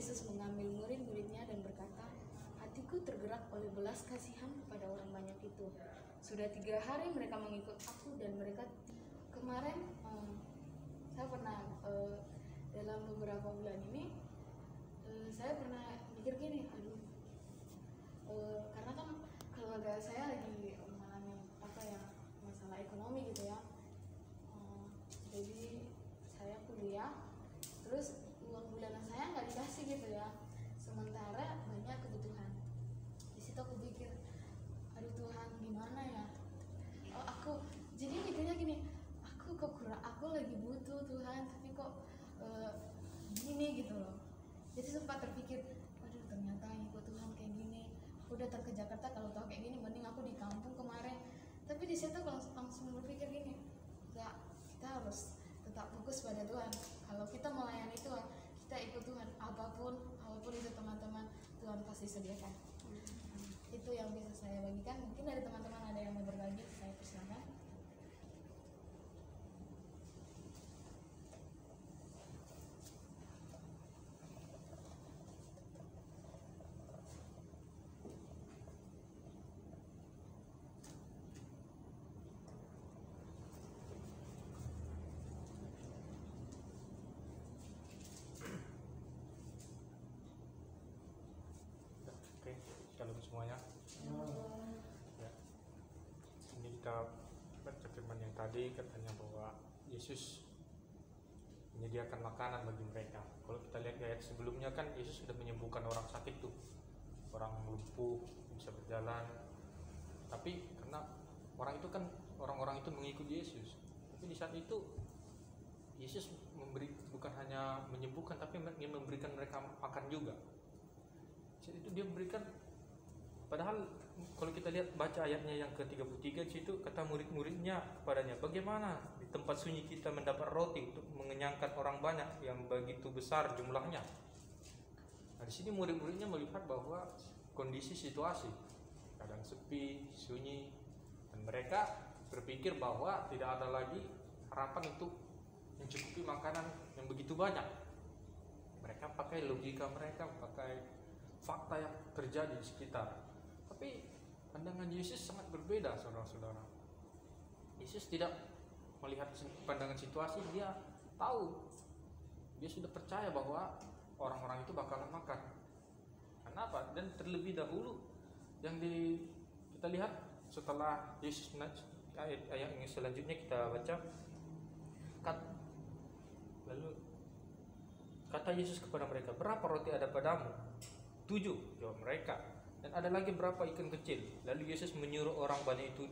Yesus mengambil murid-muridnya dan berkata, "Hatiku tergerak oleh belas kasihan kepada orang banyak itu. Sudah 3 hari mereka mengikut aku dan mereka kemarin saya pernah dalam beberapa bulan ini saya pernah mikir gini, karena kan keluarga saya lagi mengalami masalah ekonomi gitu ya. Jadi saya kuliah, terus uang bulanan saya nggak dikasih kasih gitu ya, sementara banyak kebutuhan. Di situ aku pikir, aduh Tuhan gimana ya, oh, aku jadi mikirnya gini, aku kok kurang, aku lagi butuh Tuhan tapi kok gini gitu loh. Jadi sempat terpikir, aduh ternyata ngikut Tuhan kayak gini, aku datang ke Jakarta kalau tahu kayak gini mending aku di kampung kemarin. Tapi di situ langsung berpikir gini, enggak, kita harus tetap fokus pada Tuhan. Kalau kita melayani Tuhan, kita ikut Tuhan, apapun itu teman-teman, Tuhan pasti sediakan. Itu yang bisa saya bagikan. Mungkin dari teman-teman ada yang mau berbagi, saya persilakan. Oke, shalom semuanya. Ya, ini kita baca firman yang tadi katanya bahwa Yesus menyediakan makanan bagi mereka. Kalau kita lihat ayat sebelumnya kan Yesus sudah menyembuhkan orang sakit tuh, orang lumpuh bisa berjalan. Tapi karena orang-orang itu mengikut Yesus, tapi di saat itu Yesus bukan hanya menyembuhkan tapi memberikan mereka makan juga. Saat itu dia memberikan, padahal kalau kita lihat baca ayatnya yang ke-33 di situ kata murid-muridnya kepadanya, bagaimana di tempat sunyi kita mendapat roti untuk mengenyangkan orang banyak yang begitu besar jumlahnya. Nah, di sini murid-muridnya melihat bahwa kondisi situasi kadang sepi, sunyi, dan mereka berpikir bahwa tidak ada lagi harapan untuk mencukupi makanan yang begitu banyak. Mereka pakai logika mereka, pakai fakta yang terjadi di sekitar. Tapi pandangan Yesus sangat berbeda, saudara-saudara. Yesus tidak melihat pandangan situasi, dia tahu, dia sudah percaya bahwa orang-orang itu bakalan makan. Kenapa? Dan terlebih dahulu yang kita lihat setelah Yesus, ayat yang selanjutnya kita baca, lalu kata Yesus kepada mereka, berapa roti ada padamu? 7, jawab mereka. Dan ada lagi berapa ikan kecil? Lalu Yesus menyuruh orang banyak itu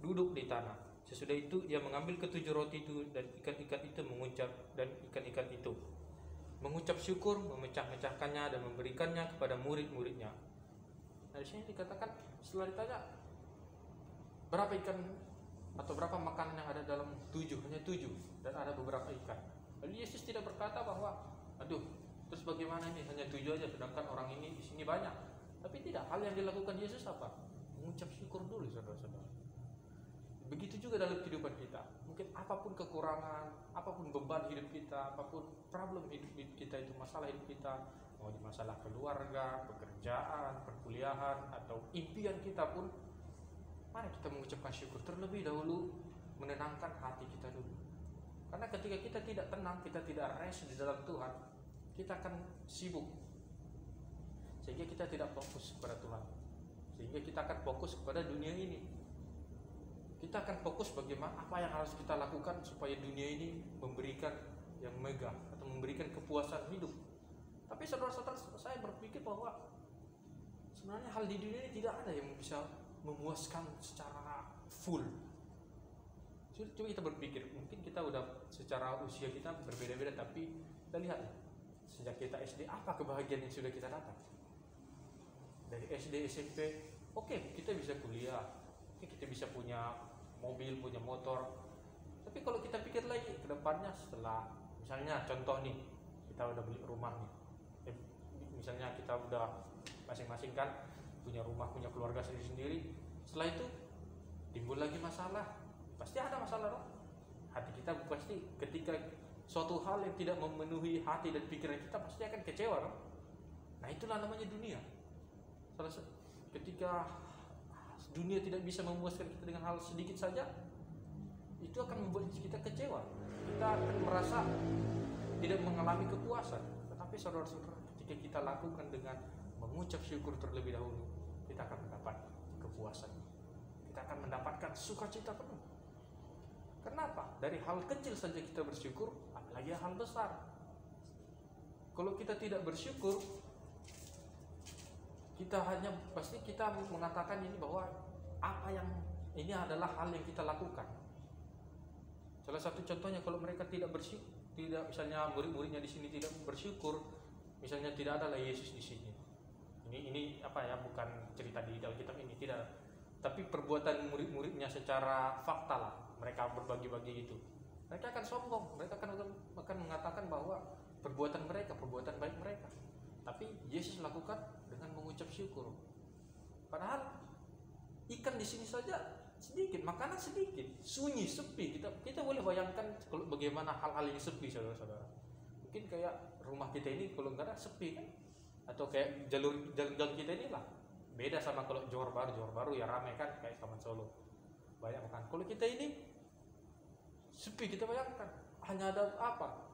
duduk di tanah. Sesudah itu ia mengambil ke-7 roti itu dan ikan-ikan itu mengucap syukur, memecah-mecahkannya dan memberikannya kepada murid-muridnya. Nah, di sini dikatakan setelah ditanya berapa ikan atau berapa makanan yang ada dalam 7, hanya 7 dan ada beberapa ikan. Lalu Yesus tidak berkata bahwa aduh, terus bagaimana ini hanya 7 aja sedangkan orang ini di sini banyak. Tapi tidak, hal yang dilakukan Yesus apa? Mengucap syukur dulu, saudara-saudara. Begitu juga dalam kehidupan kita. Mungkin apapun kekurangan, apapun beban hidup kita, apapun problem hidup kita itu, masalah hidup kita, mau di masalah keluarga, pekerjaan, perkuliahan, atau impian kita pun, mari kita mengucapkan syukur terlebih dahulu, menenangkan hati kita dulu. Karena ketika kita tidak tenang, kita tidak rest di dalam Tuhan, kita akan sibuk, sehingga kita tidak fokus kepada Tuhan, sehingga kita akan fokus kepada dunia ini. Kita akan fokus bagaimana apa yang harus kita lakukan supaya dunia ini memberikan yang megah atau memberikan kepuasan hidup. Tapi saudara-saudara, saya berpikir bahwa sebenarnya hal di dunia ini tidak ada yang bisa memuaskan secara full. Coba kita berpikir, mungkin kita udah secara usia kita berbeda-beda, tapi kita lihat sejak kita SD apa kebahagiaan yang sudah kita dapat. Dari SD, SMP, oke, kita bisa kuliah, oke, kita bisa punya mobil, punya motor. Tapi kalau kita pikir lagi ke depannya, setelah misalnya contoh nih, kita udah beli rumah nih, misalnya kita udah masing-masing kan punya rumah, punya keluarga sendiri-sendiri. Setelah itu timbul lagi masalah, pasti ada masalah dong. Hati kita pasti ketika suatu hal yang tidak memenuhi hati dan pikiran kita pasti akan kecewa dong. Nah, itulah namanya dunia. Ketika dunia tidak bisa memuaskan kita dengan hal sedikit saja, itu akan membuat kita kecewa. Kita akan merasa tidak mengalami kepuasan. Tetapi saudara-saudara, ketika kita lakukan dengan mengucap syukur terlebih dahulu, kita akan mendapat kepuasan. Kita akan mendapatkan sukacita penuh. Kenapa? Dari hal kecil saja kita bersyukur, apalagi hal besar. kalau kita tidak bersyukur, kita hanya pasti kita mengatakan ini bahwa apa yang ini adalah hal yang kita lakukan. Salah satu contohnya kalau mereka tidak bersyukur, tidak misalnya murid-muridnya di sini tidak bersyukur, misalnya tidak ada lah Yesus di sini. Ini apa ya, bukan cerita di dalam kitab ini, tidak. Tapi perbuatan murid-muridnya secara fakta lah, mereka berbagi-bagi itu. Mereka akan sombong, mereka akan mengatakan bahwa perbuatan mereka, perbuatan baik mereka. Tapi Yesus lakukan dengan mengucap syukur. Padahal ikan di sini saja sedikit, makanan sedikit, sunyi, sepi. Kita boleh bayangkan kalau bagaimana hal-hal yang sepi, saudara-saudara. Mungkin kayak rumah kita ini kalau enggak ada sepi kan, atau kayak jalan gang kita ini lah. Beda sama kalau Johor Baru ya ramai kan, kayak Taman Solo. Bayangkan kalau kita ini sepi, kita bayangkan hanya ada apa?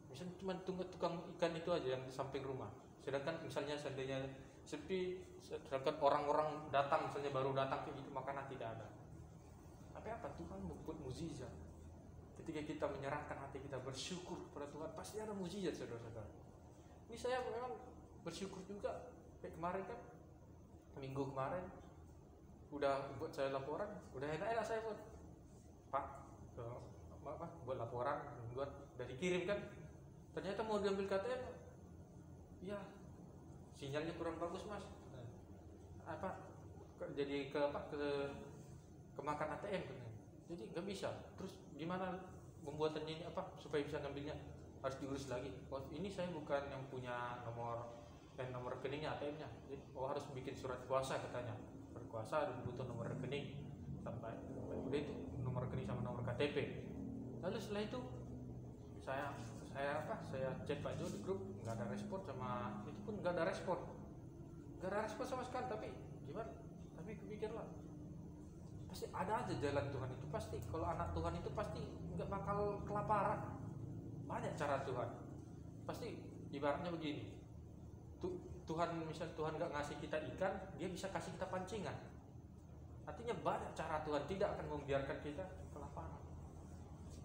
Misalnya cuma tukang ikan itu aja yang di samping rumah. Sedangkan misalnya seandainya sepi, sedangkan orang-orang datang, misalnya baru datang kayak gitu, makanan tidak ada. Tapi apa? Tuhan membuat mukjizat. Ketika kita menyerahkan hati kita bersyukur kepada Tuhan, pasti ada mukjizat, saudara-saudara. Ini saya memang bersyukur juga. Kayak kemarin kan, minggu kemarin udah buat saya laporan, udah enak-enak saya buat Pak buat laporan, buat dari kirim kan, ternyata mau diambil KTM, ya sinyalnya kurang bagus mas, jadi ke makan ATM, jadi nggak bisa. Terus gimana pembuatannya ini supaya bisa ngambilnya, harus diurus lagi. Oh, ini saya bukan yang punya nomor rekeningnya ATM-nya, jadi harus bikin surat kuasa katanya, berkuasa dan butuh nomor rekening sampai udah itu nomor rekening sama nomor KTP. Lalu setelah itu saya chat Pak Jo di grup, nggak ada respon, sama itu pun nggak ada respon sama sekali. Tapi gimana? Tapi kepikirlah, pasti ada aja jalan Tuhan itu. Pasti kalau anak Tuhan itu pasti nggak bakal kelaparan. Banyak cara Tuhan. Pasti ibaratnya begini. Tuhan misal Tuhan nggak ngasih kita ikan, dia bisa kasih kita pancingan. Artinya banyak cara Tuhan, tidak akan membiarkan kita kelaparan.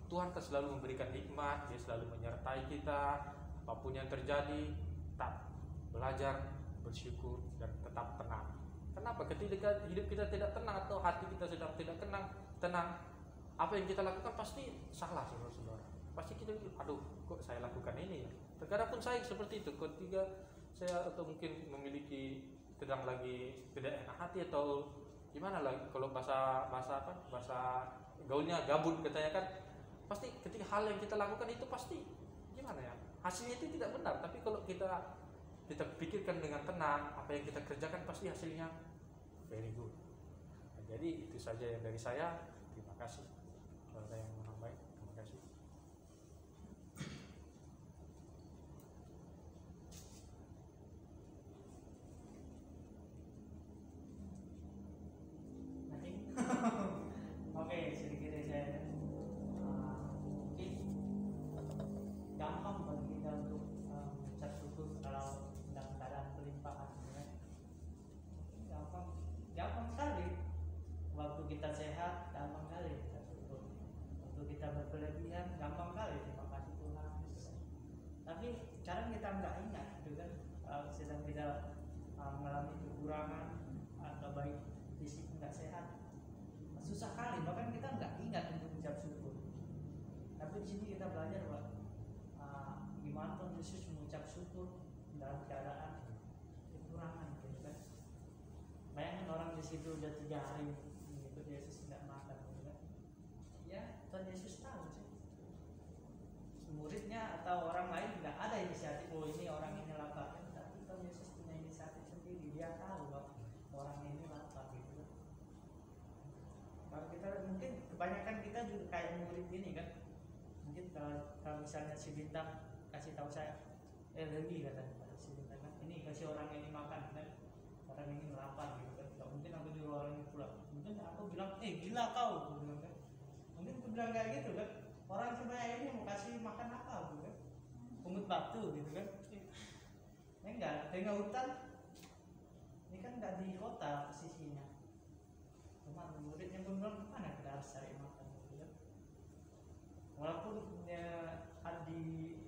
Tuhan akan selalu memberikan hikmat, dia selalu menyertai kita. Apapun yang terjadi, tetap belajar bersyukur dan tetap tenang. Kenapa? Ketika hidup kita tidak tenang atau hati kita sedang tidak tenang, apa yang kita lakukan pasti salah, saudara-saudara. Pasti kita, aduh, kok saya lakukan ini ya? Terkadang pun saya seperti itu. Ketika saya atau mungkin memiliki sedang lagi tidak enak hati atau gimana lah, kalau bahasa gaulnya gabut katanya kan, pasti ketika hal yang kita lakukan itu pasti gimana ya, hasilnya itu tidak benar. Tapi kalau kita pikirkan dengan tenang, apa yang kita kerjakan pasti hasilnya very good. Nah, jadi itu saja yang dari saya. Terima kasih. Kalau ada yang mau baik, terima kasih. Oke, sedikit saya mungkin gampang bagi kita untuk mengucap syukur kalau dalam keadaan pelimpahan, ya. Gampang sekali. Waktu kita sehat, gampang sekali kita syukur. Waktu kita berkelebihan, gampang sekali terima kasih Tuhan. Tapi kadang kita nggak ingat, gitu kan? Sedang kita mengalami kekurangan atau baik fisik nggak sehat, susah kali, bahkan kita nggak ingat untuk mengucap syukur. Tapi di sini kita belajar bahwa gimana Tuhan Yesus mengucap syukur dalam keadaan kekurangan, gitu kan? Bayangkan orang di situ udah 3 hari mengikut Yesus nggak makan, gitu kan? Ya Tuhan Yesus tahu sih. Muridnya atau orang lain nggak ada inisiatif, oh ini orang ini lapar, kan? Tapi Tuhan Yesus punya inisiatif sendiri, dia tahu bahwa orang ini lapar, gitu kan? Kalau kita mungkin kebanyakan kita juga kayak murid ini kan, mungkin kalau misalnya si Bintang kasih tahu saya, lebih kata si Bintang kan, ini kasih orang ini makan kan, orang ini lapar, gitu kan. Gak mungkin aku nyuruh orang ini pulang, mungkin aku bilang gila kau, aku bilang kan. Mungkin aku bilang kayak gitu kan, orang sebanyak ini mau kasih makan apa, gitu kan, pungut batu, gitu kan. Enggak, tengah hutan, ini kan nggak di kota posisinya. Cuma muridnya pun bilang, mana kita harus cari makan, gitu kan. Walaupun ya, di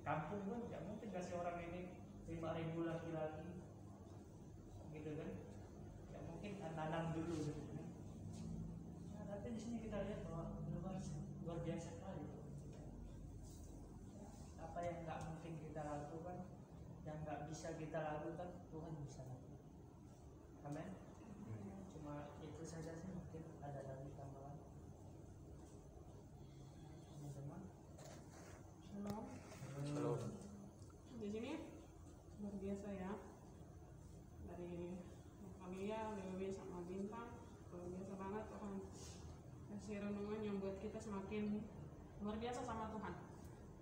kampung pun nggak mungkin kasih orang ini 5.000 laki-laki gitu kan, nggak mungkin nanam dulu gitu kan. Nah, tapi di sini kita lihat bahwa luar biasa sekali. Apa yang nggak mungkin kita lakukan, yang nggak bisa kita lakukan, Tuhan bisa lakukan. Amin. Cuma itu saja sih, mungkin ada lagi tambahan. Teman-teman. Shalom. Shalom. Di sini luar biasa ya, dari Amelia, Lewi sama Bintang, luar biasa banget Tuhan kasih renungan yang buat kita semakin luar biasa sama Tuhan.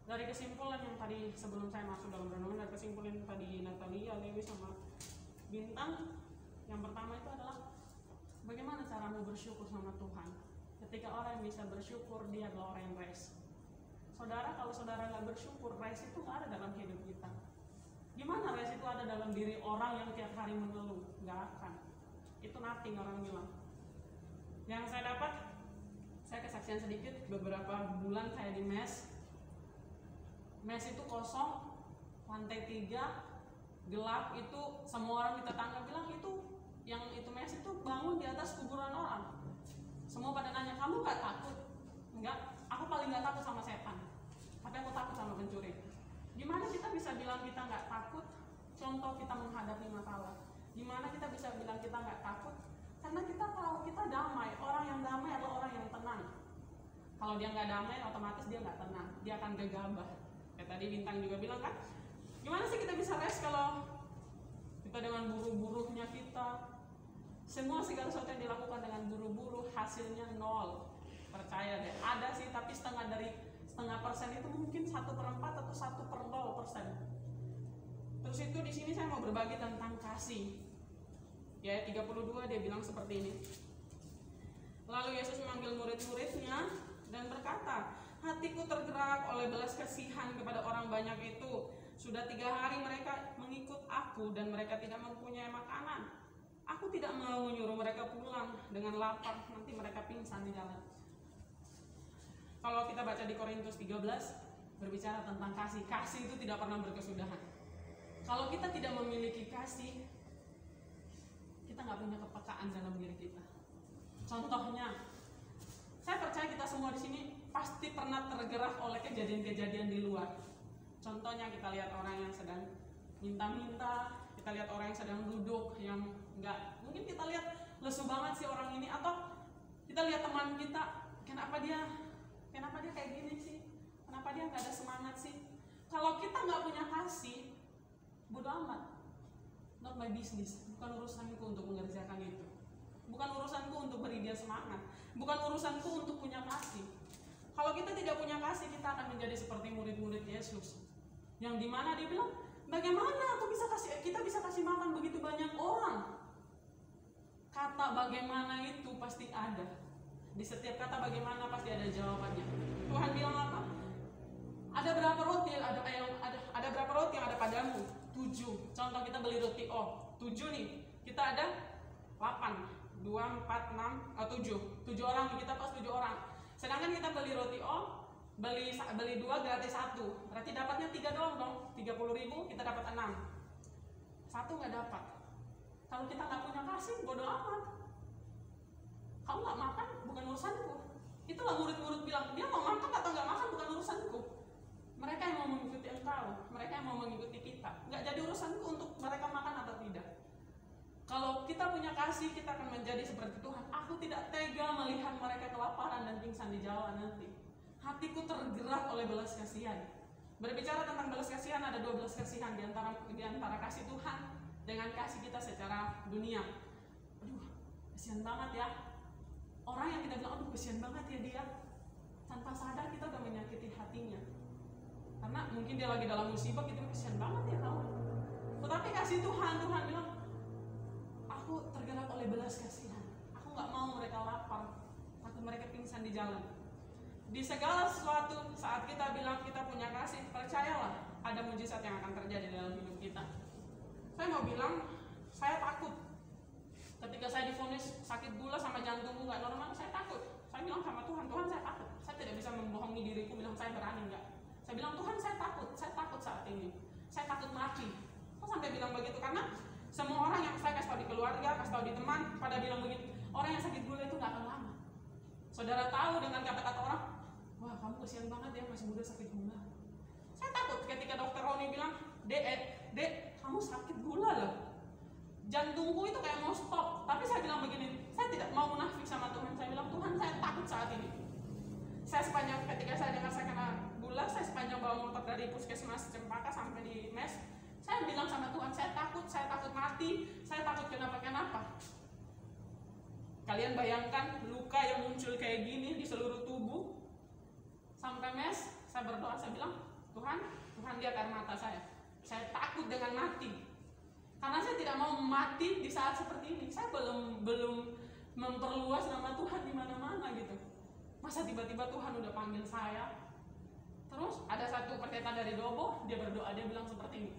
Dari kesimpulan yang tadi sebelum saya masuk dalam renungan, dari kesimpulan tadi Natalia, Lewi sama Bintang, yang pertama itu adalah bagaimana caramu bersyukur sama Tuhan. Ketika orang yang bisa bersyukur, dia adalah orang yang rest. Saudara, kalau saudara nggak bersyukur, rest itu nggak ada dalam hidup kita. Gimana rest itu ada dalam diri orang yang tiap hari mengeluh? Nggak akan. Itu nothing, orang bilang. Yang saya dapat, saya kesaksian sedikit, beberapa bulan saya di mes. Mes itu kosong, lantai 3, gelap, itu semua orang di tetangga bilang itu yang itu mes itu bangun di atas kuburan orang. Semua pada nanya, kamu nggak takut? Enggak, aku paling nggak takut sama setan, tapi aku takut sama pencuri. Gimana kita bisa bilang kita nggak takut? Contoh kita menghadapi masalah. Gimana kita bisa bilang kita nggak takut? Karena kita tahu kita damai. Orang yang damai adalah orang yang tenang. Kalau dia nggak damai, otomatis dia nggak tenang. Dia akan gegabah. Kayak tadi Bintang juga bilang kan, gimana sih kita bisa rest kalau kita dengan buru-burunya kita, semua segala sesuatu yang dilakukan dengan buru-buru, hasilnya nol. Percaya deh, ada sih, tapi setengah persen itu mungkin 1/4 atau 1/0%. Terus itu di sini saya mau berbagi tentang kasih. Ya, 32 dia bilang seperti ini. Lalu Yesus memanggil murid-muridnya dan berkata, hatiku tergerak oleh belas kasihan kepada orang banyak itu. Sudah 3 hari mereka mengikut aku dan mereka tidak mempunyai makanan. Aku tidak mau menyuruh mereka pulang dengan lapar, nanti mereka pingsan di jalan. Kalau kita baca di Korintus 13, berbicara tentang kasih. Kasih itu tidak pernah berkesudahan. Kalau kita tidak memiliki kasih, kita nggak punya kepekaan dalam diri kita. Contohnya, saya percaya kita semua di sini pasti pernah tergerak oleh kejadian-kejadian di luar. Contohnya kita lihat orang yang sedang minta-minta, kita lihat orang yang sedang duduk, yang nggak, mungkin kita lihat lesu banget sih orang ini, atau kita lihat teman kita, kenapa dia kayak gini sih, kenapa dia nggak ada semangat sih. Kalau kita nggak punya kasih, bodo amat, not my business, bukan urusanku untuk mengerjakan itu, bukan urusanku untuk beri dia semangat, bukan urusanku untuk punya kasih. Kalau kita tidak punya kasih, kita akan menjadi seperti murid-murid Yesus, yang dimana dia bilang, bagaimana kita bisa kasih makan begitu banyak orang. Kata bagaimana itu pasti ada. Di setiap kata bagaimana pasti ada jawabannya. Tuhan bilang apa? Ada berapa roti? Ada berapa roti yang ada padamu? 7. Contoh kita beli roti 7 nih. Kita ada 8, 2, 4, 6, 7. 7 orang, kita pas 7 orang. Sedangkan kita beli roti beli 2 gratis 1. Berarti dapatnya 3 doang dong. 30.000 kita dapat 6. 1 nggak dapat. Kalau kita nggak punya kasih, bodo amat. Kamu nggak makan, bukan urusanku. Itulah murid-murid bilang, dia mau makan atau nggak makan bukan urusanku. Mereka yang mau mengikuti engkau, mereka yang mau mengikuti kita. Nggak jadi urusanku untuk mereka makan atau tidak. Kalau kita punya kasih, kita akan menjadi seperti Tuhan. Aku tidak tega melihat mereka kelaparan dan pingsan di jalan nanti. Hatiku tergerak oleh belas kasihan. Berbicara tentang belas kasihan, ada 2 belas kasihan di antara kasih Tuhan dengan kasih kita secara dunia. Aduh, kasihan banget ya. Orang yang kita bilang, aduh kasihan banget ya dia, tanpa sadar kita udah menyakiti hatinya. Karena mungkin dia lagi dalam musibah, kita kasihan banget ya kamu. Tetapi kasih Tuhan bilang, aku tergerak oleh belas kasihan. Aku nggak mau mereka lapar, takut mereka pingsan di jalan. Di segala sesuatu, saat kita bilang kita punya kasih, percayalah ada mujizat yang akan terjadi dalam hidup kita. Saya mau bilang, saya takut. Ketika saya divonis sakit gula sama jantungku nggak normal, saya takut. Saya bilang sama Tuhan, saya takut. Saya tidak bisa membohongi diriku, bilang saya berani enggak. Saya bilang, Tuhan saya takut saat ini. sampai bilang begitu, karena semua orang yang saya kasih tahu di keluarga, kasih tahu di teman, pada bilang begitu, orang yang sakit gula itu nggak akan lama. Saudara tahu dengan kata-kata orang, wah kamu kesian banget ya masih muda sakit gula. Saya takut ketika dokter Roni bilang, dek, kamu sakit gula loh, jantungku itu kayak mau stop. Tapi saya bilang begini, saya tidak mau munafik sama Tuhan. Saya bilang, Tuhan saya takut saat ini. Saya sepanjang ketika saya dengar saya kena gula, saya sepanjang bawa motor dari puskesmas Cempaka sampai di mes, saya bilang sama Tuhan, saya takut mati, saya takut kenapa-kenapa. Kalian bayangkan luka yang muncul kayak gini di seluruh tubuh. Sampai mes, saya berdoa, saya bilang, Tuhan lihat air mata saya takut dengan mati. Karena saya tidak mau mati di saat seperti ini. Saya belum memperluas nama Tuhan di mana-mana gitu. Masa tiba-tiba Tuhan udah panggil saya. Terus ada satu pendeta dari Dobo, dia berdoa, dia bilang seperti ini.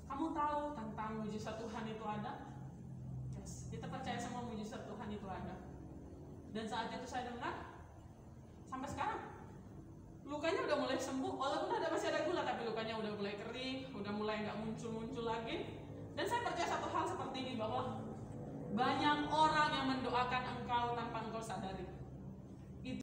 Kamu tahu tentang mujizat Tuhan itu ada? Yes, kita percaya semua mujizat Tuhan itu ada. Dan saat itu saya dengar, sampai sekarang lukanya udah mulai sembuh, walaupun masih ada gula, tapi lukanya udah mulai kering, udah mulai nggak muncul lagi. Dan saya percaya satu hal seperti ini, bahwa banyak orang yang mendoakan engkau tanpa engkau sadari.